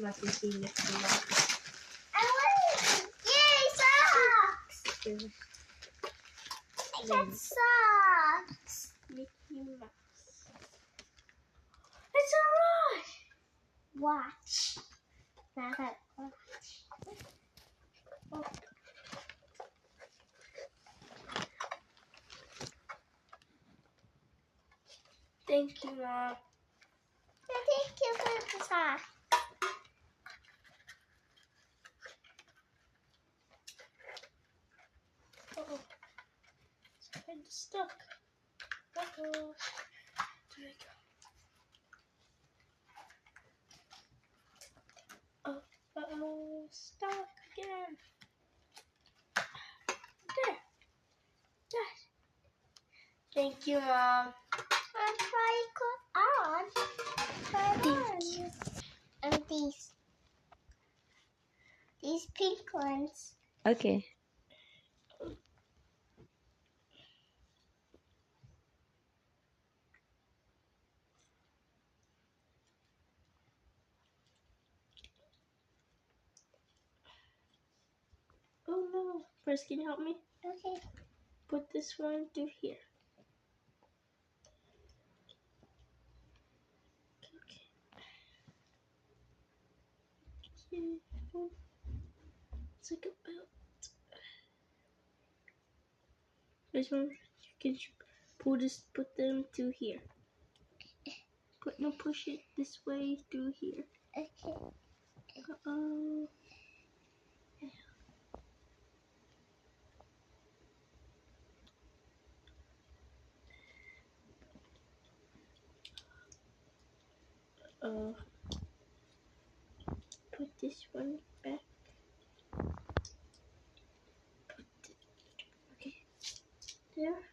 Let me see Mickey Mouse. I want yay socks. I got socks. Mickey Mouse. It's alright. Watch. Now that watch. Oh. Thank you, Mom. Thank you for the sock. Uh-oh. It's kind of stuck. Uh-oh. There we go. Oh, uh-oh. Stuck again. There. That. Thank you, Mom. I'm trying to put on. Thank you. And these pink ones. Okay. Oh no. First, can you help me? Okay. Put this one through here. Okay. It's like a belt. This one, can you put them through here. Push it this way through here. Okay. Uh-oh. Put this one back. Okay. There.